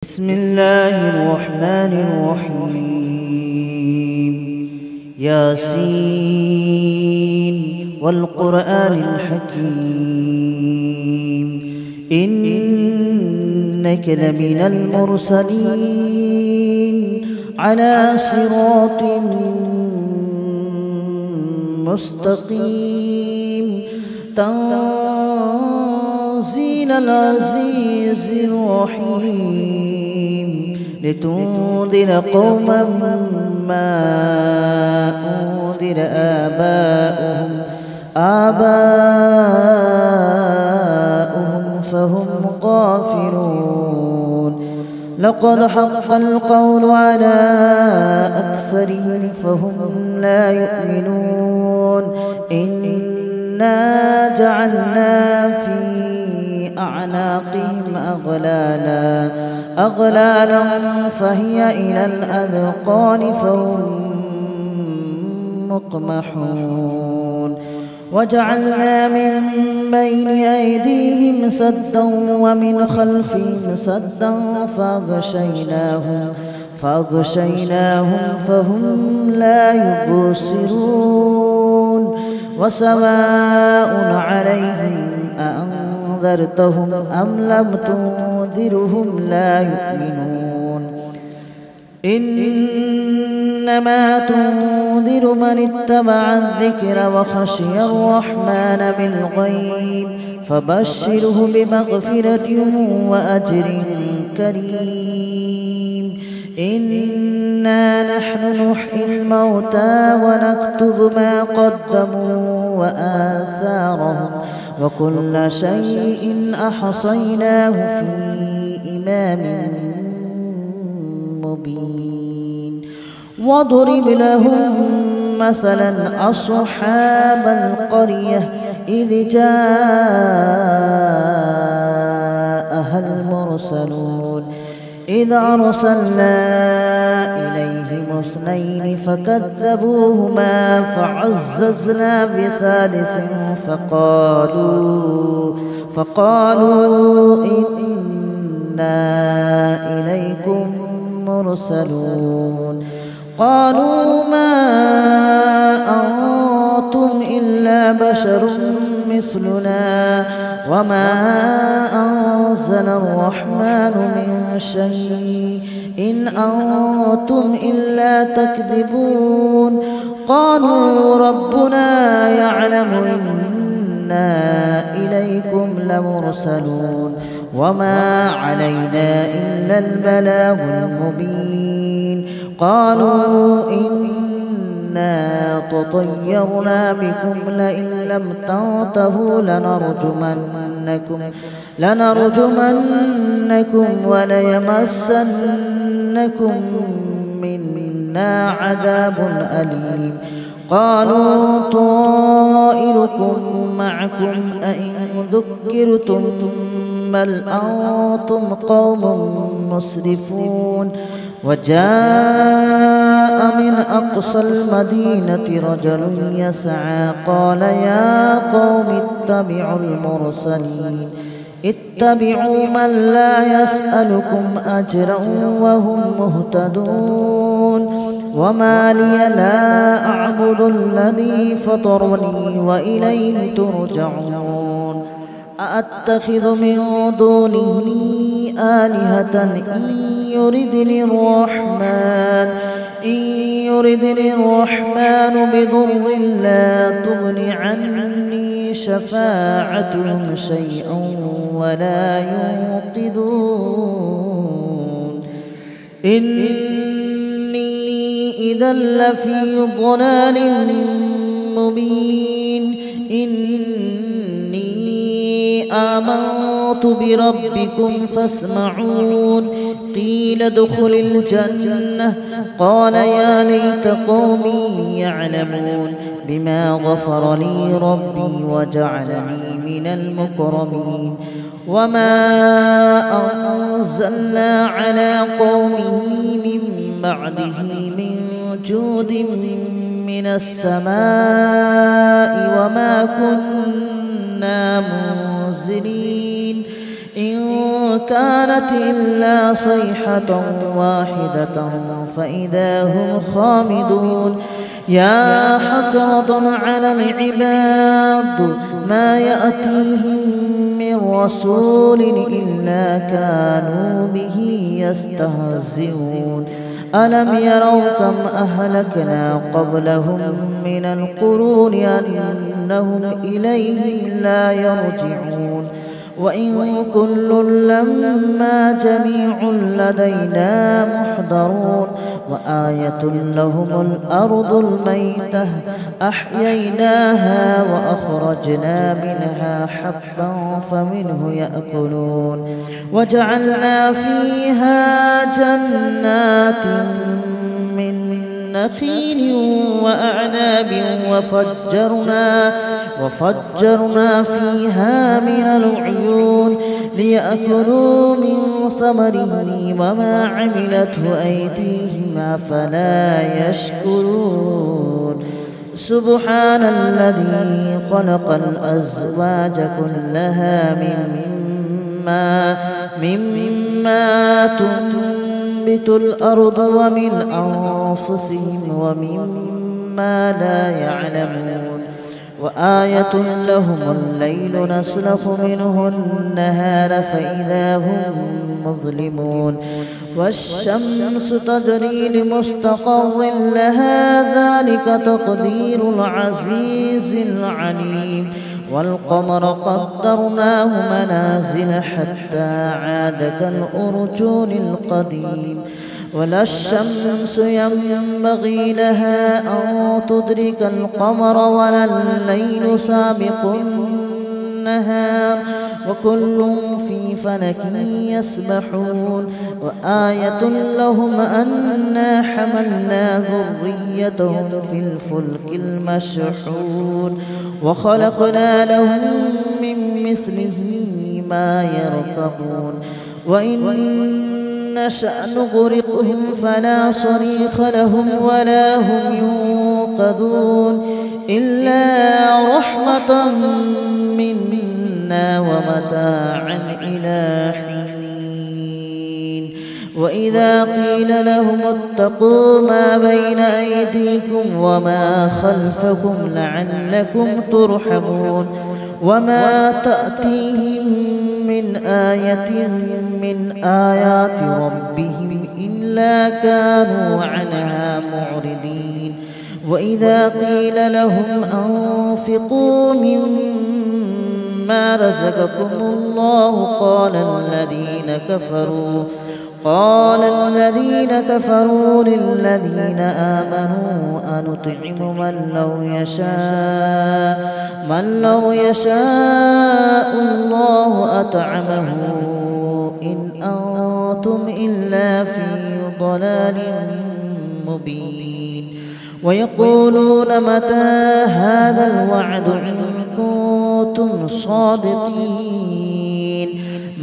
بسم الله الرحمن الرحيم. ياسين والقرآن الحكيم إنك لمن المرسلين على صراط مستقيم تنزيل العزيز الرحيم لتنذر قوما ما أنذر آباؤهم فهم غافلون. لقد حق القول على أكثرهم فهم لا يؤمنون. إنا جعلنا في أعناقهم أغلالا فهي إلى الأذقان فهم مقمحون. وجعلنا من بين أيديهم سدا ومن خلفهم سدا فأغشيناهم فهم لا يبصرون. وسواء عليهم أأنذرتهم أم لم تنذرهم لا يؤمنون. إنما تنذر من اتبع الذكر وخشي الرحمن بالغيب فبشره بمغفرة وأجر كريم. إنا نحن نحيي الموتى ونكتب ما قدموا وآثارهم وكل شيء أحصيناه في إمام مبين. واضرب لهم مثلا أصحاب القرية إذ جاءها المرسلون إذ أرسلنا إليهم اثنين فكذبوهما فعززنا بثالث فقالوا إنا إليكم مرسلون. قالوا ما أنتم إلا بشر مثلنا وما أنزل الرحمن من شيء إن أنتم إلا تكذبون. قالوا ربنا يعلم إنا إليكم لمرسلون وما علينا إلا البلاغ المبين. قالوا إنا تطيرنا بكم لئن لم تنتهوا لنرجمنكم وليمسنكم منا عذاب أليم. قالوا طائركم معكم أئن ذكرتم بل أنتم قوم مسرفون. وجاء من أقصى المدينة رجل يسعى قال يا قوم اتبعوا من لا يسألكم أجرا وهم مهتدون. وما لي لا أعبد الذي فطرني وإليه ترجعون. أأتخذ من دونه آلهة إن يردني الرحمن بضر لا تغن عني شفاعتهم شيئا ولا ينقذون. إني إذا لفي ضلال مبين. إني آمنت بربكم فاسمعون. قيل ادخل الجنة قال يا ليت قومي يعلمون بما غفر لي ربي وجعلني من المكرمين. وما أنزلنا على قومه من بعده من جود من السماء وما كنا منزلين. إن كانت إلا صيحة واحدة فإذا هم خامدون يا حسرة على العباد ما يأتيهم من رسول إلا كانوا به يستهزئون ألم يروا كم أهلكنا قبلهم من القرون أنهم إليهم لا يرجعون وإن كل لما جميع لدينا محضرون وآية لهم الأرض الميتة أحييناها وأخرجنا منها حبا فمنه يأكلون وجعلنا فيها جنات من نخيل وأعناب وفجرنا فيها من العيون ليأكلوا من ثمره وما عملته أيديهم أفلا يشكرون سبحان الذي خلق الأزواج كلها مما تنبت الأرض ومن أنفسهم ومما لا يعلمون وآية لهم الليل نسلخ منه النهار فإذا هم مظلمون والشمس تجري لمستقر لها ذلك تقدير العزيز العليم والقمر قدرناه منازل حتى عاد كالأرجون القديم ولا الشمس ينبغي لها أن تدرك القمر ولا الليل سابق النهار وكل في فلك يسبحون وآية لهم أنا حملنا ذريتهم في الفلك المشحون وخلقنا لهم من مثله ما يركبون وإن نشأ نغرقهم فلا صريخ لهم ولا هم ينقذون إلا رحمة منا ومتاعا إلى حين وإذا قيل لهم اتقوا ما بين أيديكم وما خلفكم لعلكم ترحمون وما تأتيهم من آية من آيات ربهم إلا كانوا عنها معرضين وإذا قيل لهم أنفقوا مما رزقكم الله قال الذين كفروا للذين آمنوا أنطعم من لو يشاء الله أطعمه إن أنتم إلا في ضلال مبين ويقولون متى هذا الوعد إن كنتم صادقين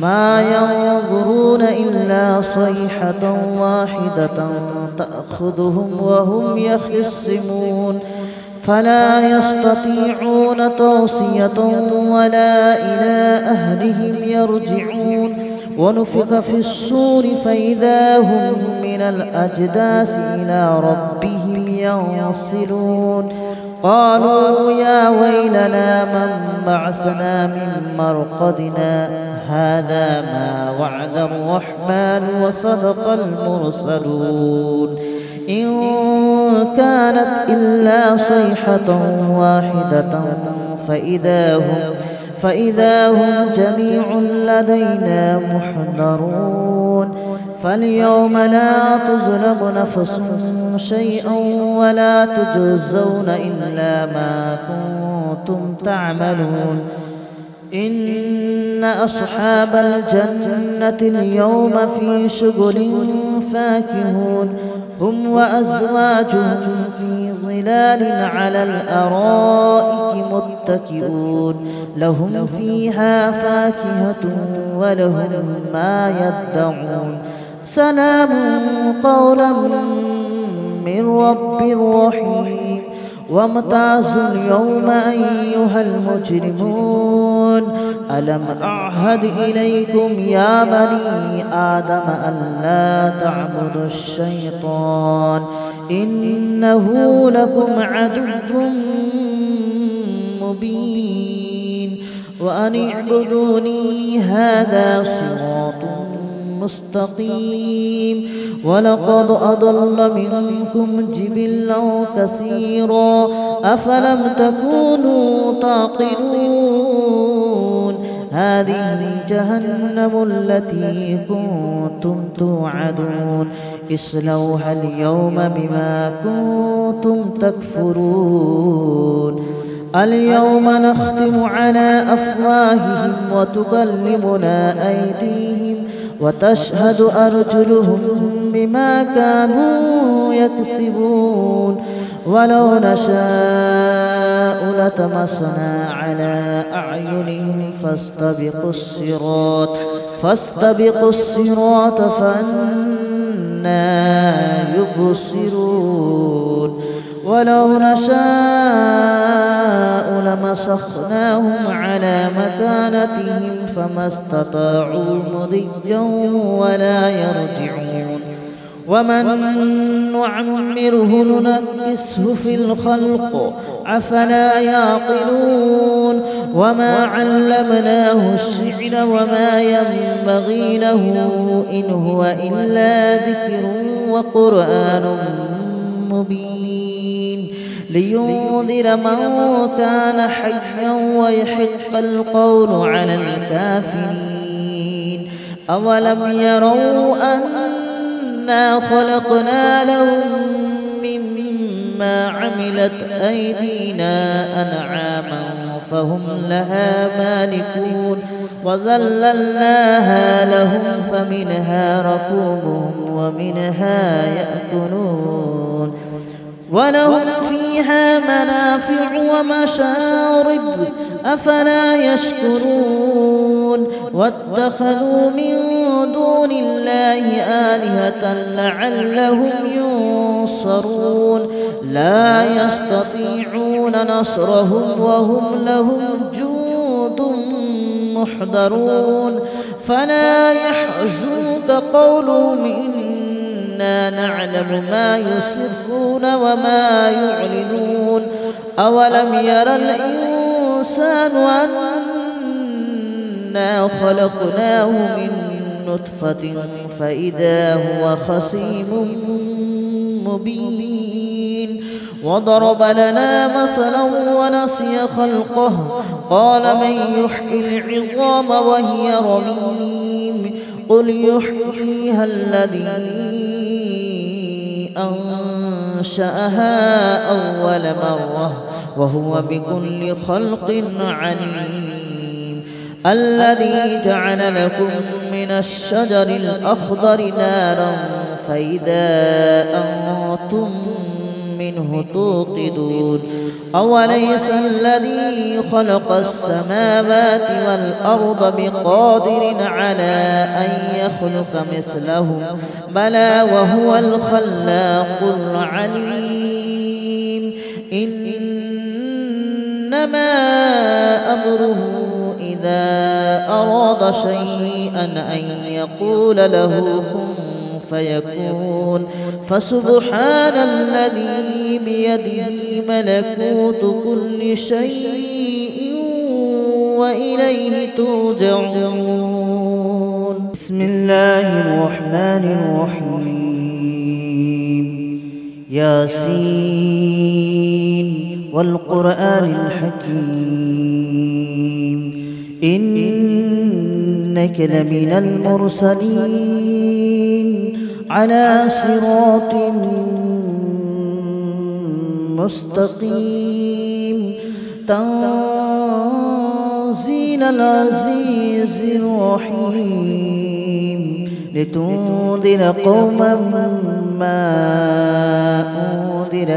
ما ينظرون إلا صيحة واحدة تأخذهم وهم يخصمون فلا يستطيعون توصية ولا إلى أهلهم يرجعون ونفخ في الصور فإذا هم من الأجداث إلى ربهم ينسلون قالوا يا ويلنا من بعثنا من مرقدنا هذا ما وعد الرحمن وصدق المرسلون إن كانت إلا صيحة واحدة فإذا هم جميع لدينا محضرون فاليوم لا تظلم نفس شيئا ولا تجزون إلا ما كنتم تعملون إن أصحاب الجنة اليوم في شغل فاكهون هم وأزواجهم في ظلال على الأرائك متكئون لهم فيها فاكهة ولهم ما يدعون سلام قولا من رب رحيم وامتازوا اليوم أيها المجرمون ألم أعهد إليكم يا بني آدم ألا تعبدوا الشيطان إنه لكم عدو مبين وأن اعبدوني هذا صراط مستقيم ولقد أضل منكم جبلا كثيرا أفلم تكونوا تعقلون هذه جهنم التي كنتم توعدون اصلوها اليوم بما كنتم تكفرون اليوم نختم على أفواههم وتكلمنا أيديهم وتشهد أرجلهم بما كانوا يكسبون ولو نشاء لطمسنا على أعينهم فاستبقوا الصراط فأنى يبصرون ولو نشاء لمسخناهم على مكانتهم فما استطاعوا مضيا ولا يرجعون ومن نعمره ننكسه في الخلق أفلا يعقلون وما علمناه الشعر وما ينبغي له إن هو إلا ذكر وقرآن مبين لينذر من كان حيا ويحق القول على الكافرين أولم يروا أنا خلقنا لهم مما عملت أيدينا أنعاما فهم لها مالكون وذللناها لهم فمنها ركوبهم ومنها يأكلون ولهم فيها منافع ومشارب أفلا يشكرون واتخذوا من دون الله آلهة لعلهم ينصرون لا يستطيعون نصرهم وهم لهم جند محضرون فلا يحزنك قولهم إنا نعلم ما يسرون وما يعلنون أولم ير الإنسان أنا خلقناه من نطفة فإذا هو خصيم مبين وضرب لنا مثلا ونسي خلقه قال من يحيي العظام وهي رميم قل يحييها الذي أنشأها أول مرة وهو بكل خلق عليم الذي جعل لكم من الشجر الأخضر نارا فإذا أنتم منه توقدون أوليس الذي خلق السماوات والأرض بقادر على أن يخلق مثلهم بلى وهو الخلاق العليم إنما أمره إذا أراد شيئا أن يقول له كن فيكون فسبحان الذي بيده ملكوت كل شيء وإليه ترجعون بسم الله الرحمن الرحيم ياسين والقرآن الحكيم إنك لمن المرسلين على صراط مستقيم تنزيل العزيز الرحيم لتنذر قوما ما أنذر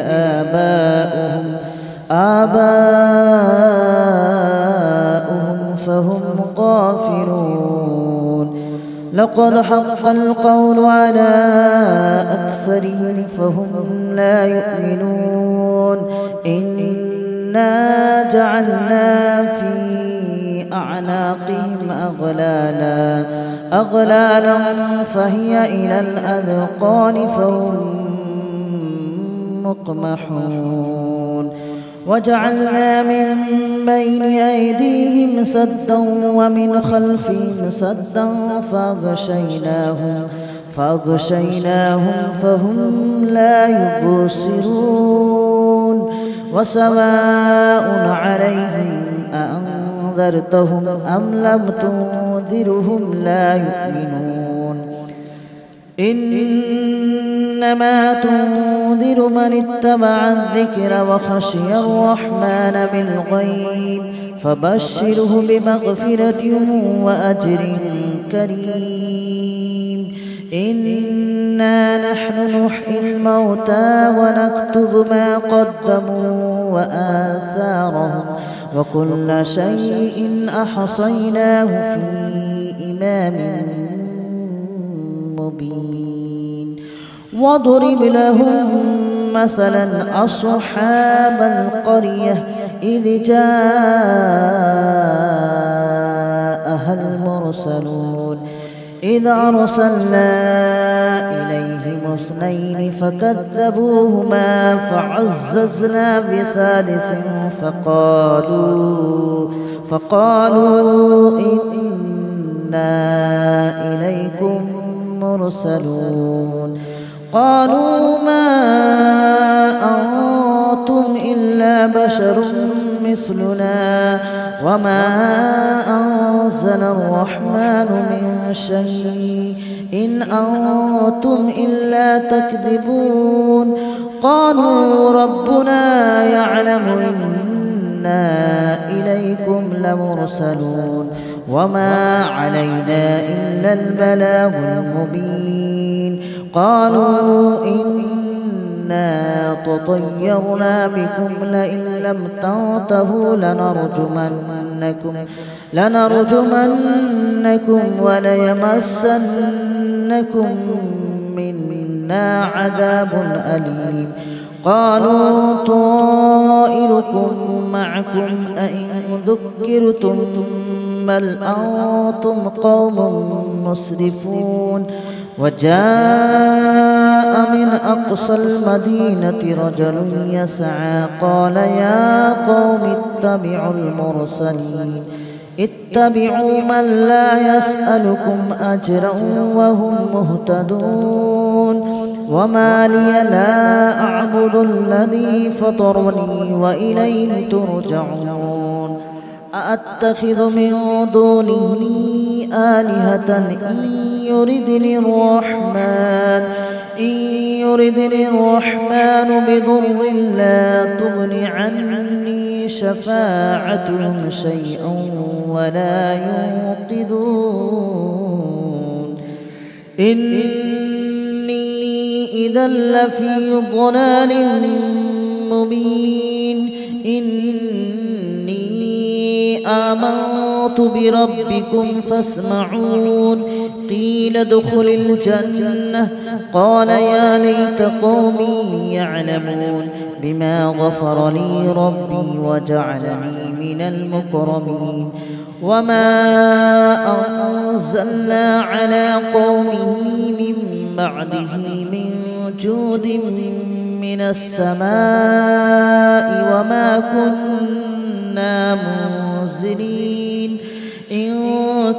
آباؤهم فهم غافلون لقد حق القول على أكثرهم فهم لا يؤمنون إنا جعلنا في أعناقهم أعناقهم أغلالا فهي إلى الأذقان فهم مقمحون وجعلنا من بين أيديهم سدا ومن خلفهم سدا فأغشيناهم فهم لا يبصرون وسواء عليهم أأنذرتهم أم لم تنذرهم لا يؤمنون إنما تنذر من اتبع الذكر وخشي الرحمن بالغيب فبشره بمغفرة وأجر كريم إنا نحن نحيي الموتى ونكتب ما قدموا وآثارهم وكل شيء أحصيناه في إمام مبين واضرب لهم مثلا أصحاب القرية إذ جاءها المرسلون إذ أرسلنا إليهم اثنين فكذبوهما فعززنا بثالث فقالوا إنا إليكم مرسلون قالوا ما أنتم إلا بشر مثلنا وما أنزل الرحمن من شيء إن أنتم إلا تكذبون قالوا ربنا يعلم إنا إليكم لمرسلون وما علينا إلا البلاغ المبين قالوا إنا تطيرنا بكم لئن لم تنتهوا لنرجمنكم وليمسنكم منا عذاب أليم قالوا طائركم معكم أئن ذكرتم بل أنتم قوم مسرفون وجاء من أقصى المدينة رجل يسعى قال يا قوم اتبعوا من لا يسألكم أجرا وهم مهتدون وما لي لا أعبد الذي فطرني وإليه ترجعون أأتخذ من دونه آلهة إن يردني الرحمن بضر لا تغن عني شفاعتهم شيئا ولا ينقذون إني إذا لفي ضلال مبين إني آمنت بربكم فاسمعون قيل ادخل الجنة قال يا ليت قومي يعلمون بما غفر لي ربي وجعلني من المكرمين وما أنزلنا على قومه من بعده من جود من السماء وما كنا منزلين إن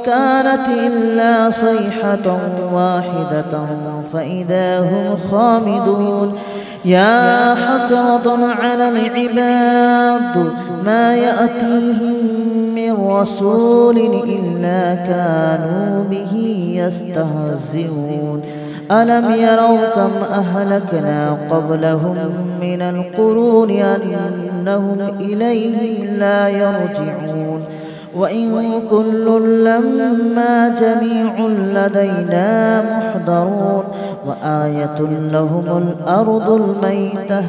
كانت إلا صيحة واحدة فإذا هم خامدون يا حسرة على العباد ما يأتيهم من رسول إلا كانوا به يستهزئون ألم يروا كم أهلكنا قبلهم من القرون أنهم إليهم لا يرجعون وإن كل لما جميع لدينا محضرون وآية لهم الأرض الميتة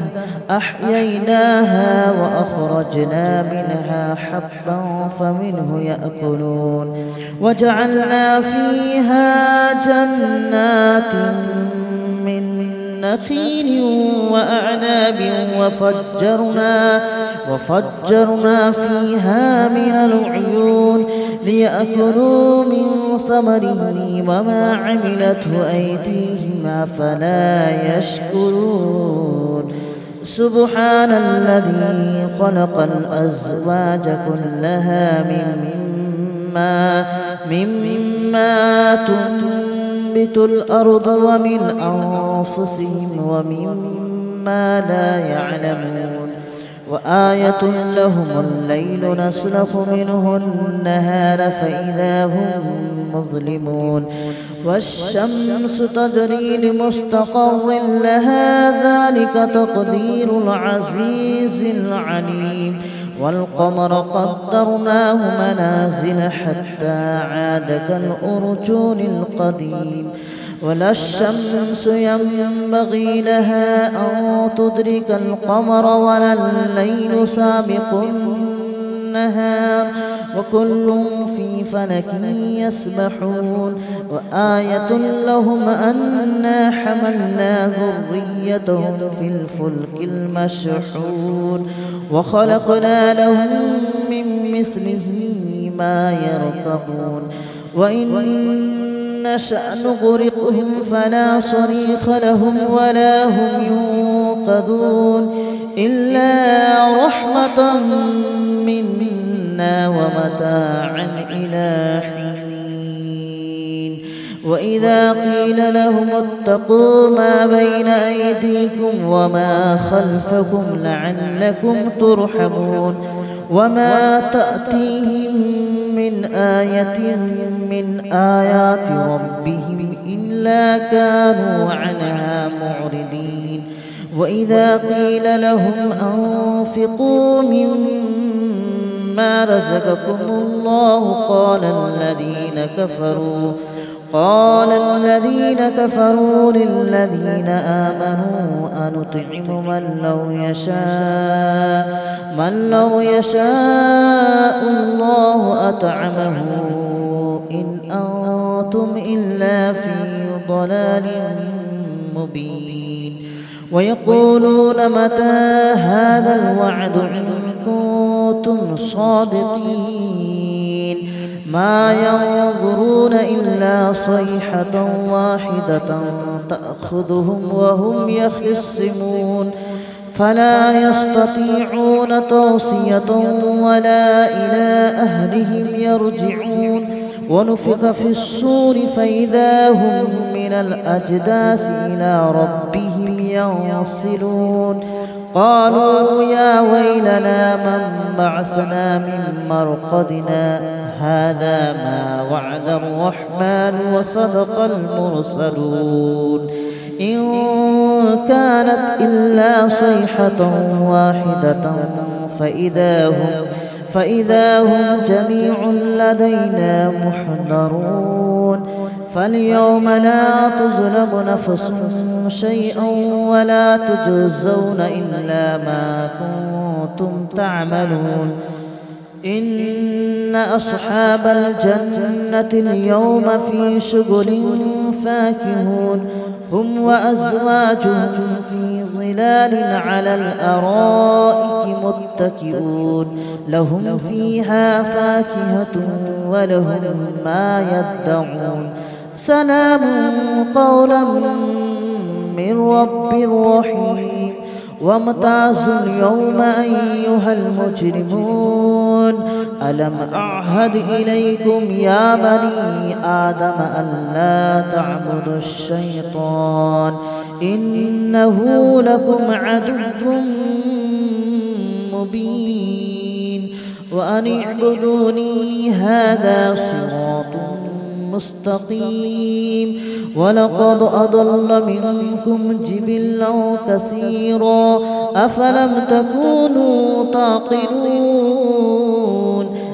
أحييناها وأخرجنا منها حبا فمنه يأكلون وجعلنا فيها جنات من نخيل وأعناب وفجرنا فيها من العيون ليأكلوا من ثمره وما عملته أيديهم أفلا يشكرون سبحان الذي خلق الأزواج كلها مما تنبت الأرض ومن أنفسهم ومما لا يعلمون وآية لهم الليل نسلخ منه النهار فإذا هم مظلمون والشمس تجري لمستقر لها ذلك تقدير العزيز العليم والقمر قدرناه منازل حتى عاد كالأرجون القديم ولا الشمس ينبغي لها أن تدرك القمر ولا الليل سابق النهار وكل في فلك يسبحون وآية لهم أنا حملنا ذريتهم في الفلك المشحون وخلقنا لهم من مثله ما يركبون وإن نشأ نغرقهم فلا صريخ لهم ولا هم ينقذون إلا رحمة منا ومتاعا إلى حين وإذا قيل لهم اتقوا ما بين أيديكم وما خلفكم لعلكم ترحمون وما تأتيهم من آية من آيات ربهم إلا كانوا عنها معرضين وإذا قيل لهم أنفقوا مما رزقكم الله قال الذين كفروا للذين آمنوا أنطعم من لو يشاء الله أطعمه إن أنتم إلا في ضلال مبين ويقولون متى هذا الوعد إن كنتم صادقين ما ينظرون إلا صيحة واحدة تأخذهم وهم يخصمون فلا يستطيعون توصية ولا إلى أهلهم يرجعون ونفخ في الصور فإذا هم من الأجداث إلى ربهم ينصلون قالوا يا ويلنا من بعثنا من مرقدنا هذا ما وعد الرحمن وصدق المرسلون إن كانت إلا صيحة واحدة فإذا هم جميع لدينا محضرون فاليوم لا تظلم نفس شيئا ولا تجزون إلا ما كنتم تعملون إن أصحاب الجنة اليوم في شغل فاكهون هم وأزواجهم في ظلال على الأرائك متكئون لهم فيها فاكهة ولهم ما يدعون سلام قولا من رب رحيم وامتازوا اليوم أيها المجرمون ألم أعهد إليكم يا بني آدم ألا تعبدوا الشيطان إنه لكم عدو مبين وأن اعبدوني هذا صراط مستقيم ولقد أضل منكم جبلا كثيرا أفلم تكونوا تعقلون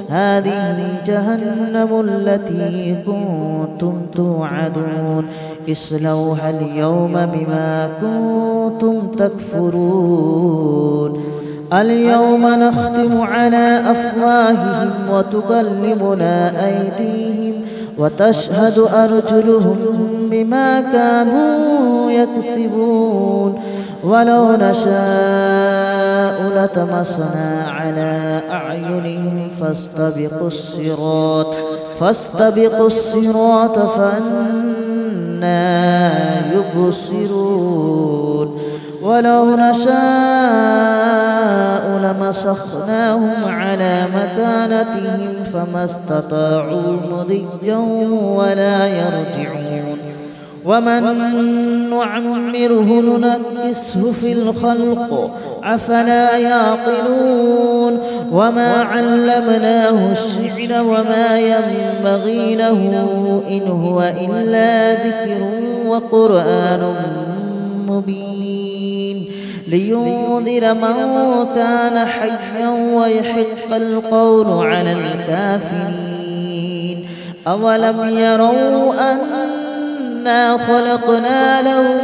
هذه جهنم التي كنتم توعدون اصلوها اليوم بما كنتم تكفرون اليوم نختم على أفواههم وتكلمنا أيديهم وتشهد أرجلهم بما كانوا يكسبون ولو نشاء لطمسنا على أعينهم فاستبقوا الصراط فأنى يبصرون ولو نشاء لمسخناهم على مكانتهم فما استطاعوا مضيا ولا يرجعون ومن نعمره ننكسه في الخلق أفلا يعقلون وما علمناه الشعر وما ينبغي له إن هو إلا ذكر وقرآن مبين لينذر من كان حيا ويحق القول على الكافرين أولم يروا أنا خلقنا لهم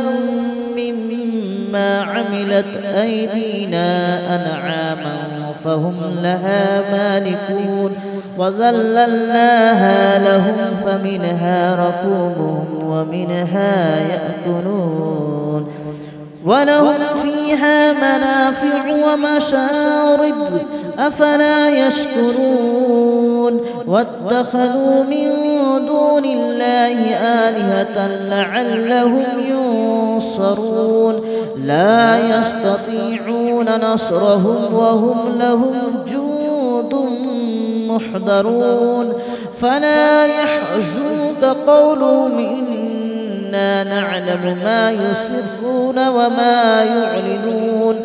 مما عملت أيدينا أنعاما فهم لها مالكون وذللناها لهم فمنها ركوبهم ومنها يأكلون ولهم فيها منافع ومشارب أفلا يشكرون واتخذوا من دون الله آلهة لعلهم ينصرون لا يستطيعون نصرهم وهم لهم جند محضرون فلا يحزنك قولهم إنا نعلم ما يسرون وما يعلنون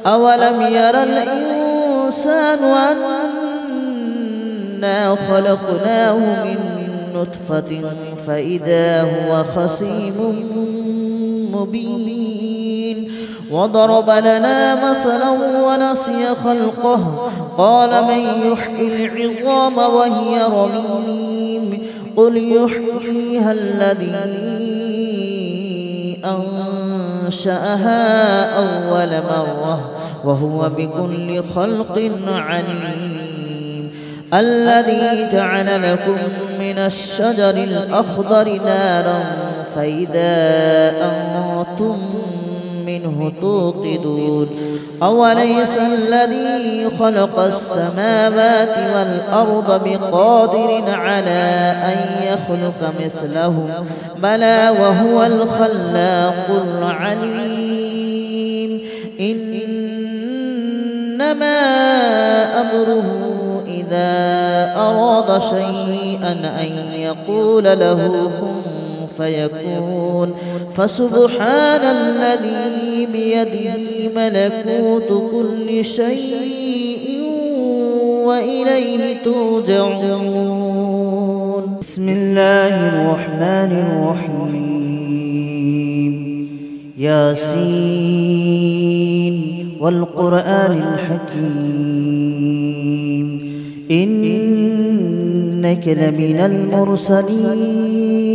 أولم ير الإنسان أنا خلقناه من نطفة فإذا هو خصيم مبين وضرب لنا مثلا ونسي خلقه قال من يحيي العظام وهي رميم قل يحييها الذي أنشأها أول مرة وهو بكل خلق عليم الذي جعل لكم من الشجر الأخضر نارا فإذا أنتم منه توقدون أوليس الذي خلق السماوات والأرض بقادر على أن يخلق مثلهم بلى وهو الخلاق العليم إنما أمره إذا أراد شيئا أن يقول له كن فيكون فسبحان الذي بيده ملكوت كل شيء وإليه ترجعون بسم الله الرحمن الرحيم ياسين والقرآن الحكيم إنك لمن المرسلين